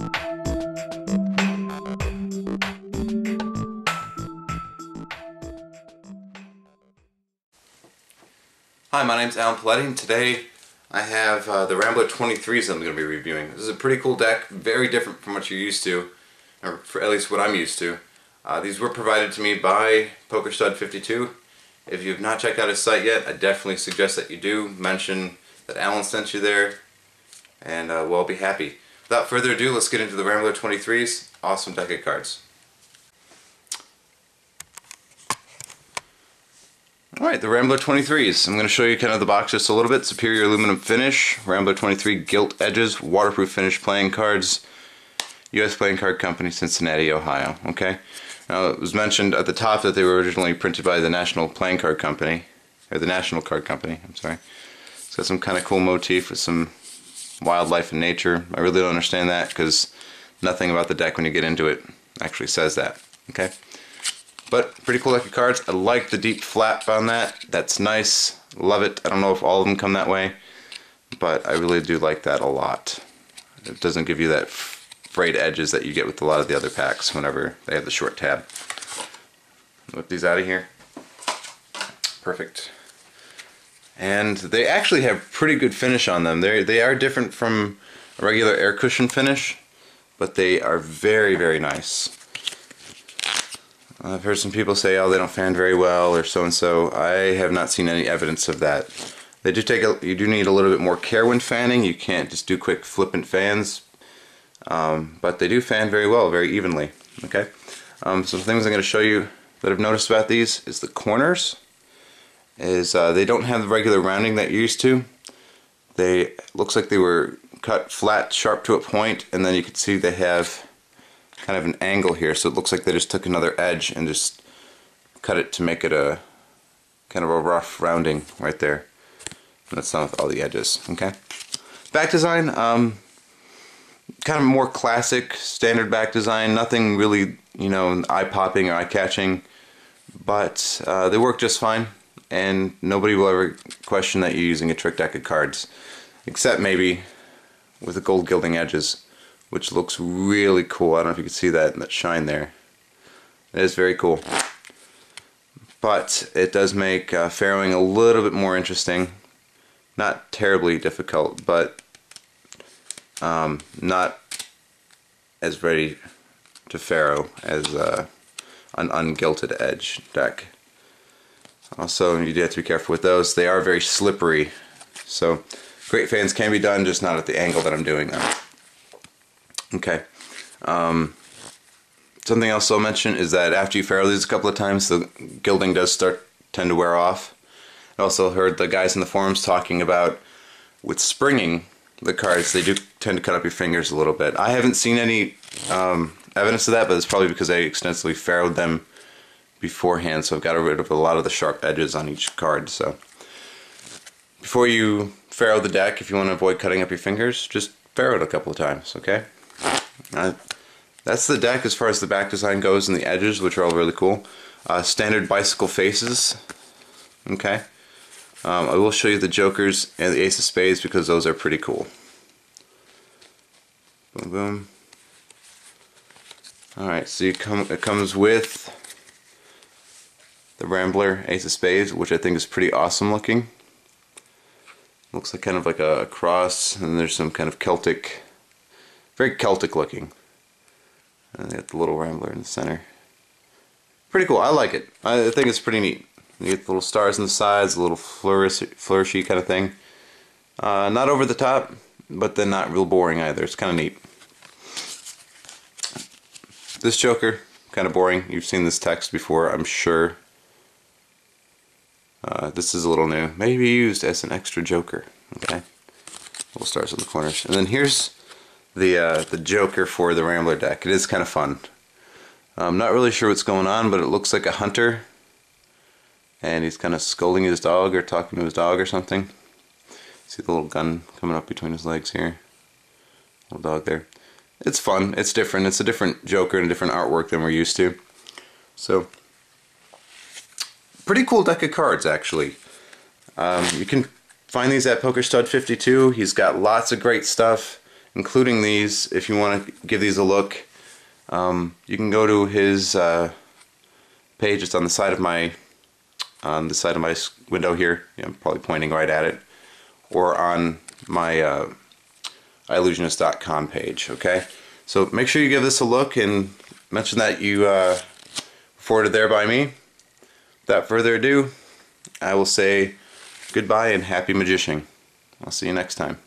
Hi, my name's Alan Paletti, and today I have the Rambler 23s that I'm going to be reviewing. This is a pretty cool deck, very different from what you're used to, or for at least what I'm used to. These were provided to me by PokerStud52. If you have not checked out his site yet, I definitely suggest that you do. Mention that Alan sent you there, and we'll all be happy. Without further ado, let's get into the Rambler 23s. Awesome deck of cards. Alright, the Rambler 23s. I'm going to show you kind of the box just a little bit. Superior aluminum finish, Rambler 23 gilt edges, waterproof finish playing cards, U.S. Playing Card Company, Cincinnati, Ohio. Okay. Now it was mentioned at the top that they were originally printed by the National Playing Card Company, or the National Card Company, I'm sorry. It's got some kind of cool motif with some wildlife and nature. I really don't understand that because nothing about the deck when you get into it actually says that. Okay. But pretty cool deck of cards. I like the deep flap on that. That's nice. Love it. I don't know if all of them come that way, but I really do like that a lot. It doesn't give you that frayed edges that you get with a lot of the other packs whenever they have the short tab. Whip these out of here. Perfect. And they actually have pretty good finish on them. They are different from a regular air cushion finish, but they are very, very nice. I've heard some people say, oh, they don't fan very well, or so-and-so. I have not seen any evidence of that. They do you do need a little bit more care when fanning. You can't just do quick flippant fans. But they do fan very well, very evenly. Okay. So the things I'm going to show you that I've noticed about these is the corners. They don't have the regular rounding that you're used to. Looks like they were cut flat, sharp to a point, and then you can see they have kind of an angle here, so it looks like they just took another edge and just cut it to make it a kind of a rough rounding right there. And that's done with all the edges. Okay. Back design, kind of more classic, standard back design. Nothing really, you know, eye-popping or eye-catching, but they work just fine, and nobody will ever question that you're using a trick deck of cards, except maybe with the gold gilding edges, which looks really cool. I don't know if you can see that shine there. It is very cool. But it does make farrowing a little bit more interesting. Not terribly difficult, but not as ready to farrow as an ungilted edge deck. Also, you do have to be careful with those. They are very slippery. So, great fans can be done, just not at the angle that I'm doing them. Okay. Something else I'll mention is that after you farrow these a couple of times, the gilding does tend to wear off. I also heard the guys in the forums talking about with springing the cards, they do tend to cut up your fingers a little bit. I haven't seen any evidence of that, but it's probably because I extensively farrowed them beforehand, so I've got rid of a lot of the sharp edges on each card. So before you farrow the deck, if you want to avoid cutting up your fingers, just farrow it a couple of times, okay? That's the deck as far as the back design goes, and the edges, which are all really cool. Standard bicycle faces. Okay. I will show you the jokers and the ace of spades because those are pretty cool. Boom, boom. Alright, so it comes with the Rambler ace of spades, which I think is pretty awesome looking. Looks like kind of like a cross, and there's some kind of Celtic, very Celtic looking. And they got the little Rambler in the center. Pretty cool. I like it. I think it's pretty neat. You get the little stars on the sides, a little flourishy kind of thing. Not over the top, but then not real boring either. It's kind of neat. This Joker, kind of boring. You've seen this text before, I'm sure. This is a little new. Maybe used as an extra Joker. Okay. Little stars on the corners. And then here's the Joker for the Rambler deck. It is kind of fun. I'm not really sure what's going on, but it looks like a hunter, and he's kind of scolding his dog or talking to his dog or something. See the little gun coming up between his legs here. Little dog there. It's fun. It's different. It's a different Joker and a different artwork than we're used to. So, pretty cool deck of cards, actually. You can find these at PokerStud52. He's got lots of great stuff, including these. If you want to give these a look, you can go to his page. It's on the side of my window here. I'm probably pointing right at it, or on my iillusionist.com page. Okay, so make sure you give this a look and mention that you forwarded there by me. Without further ado, I will say goodbye and happy magician. I'll see you next time.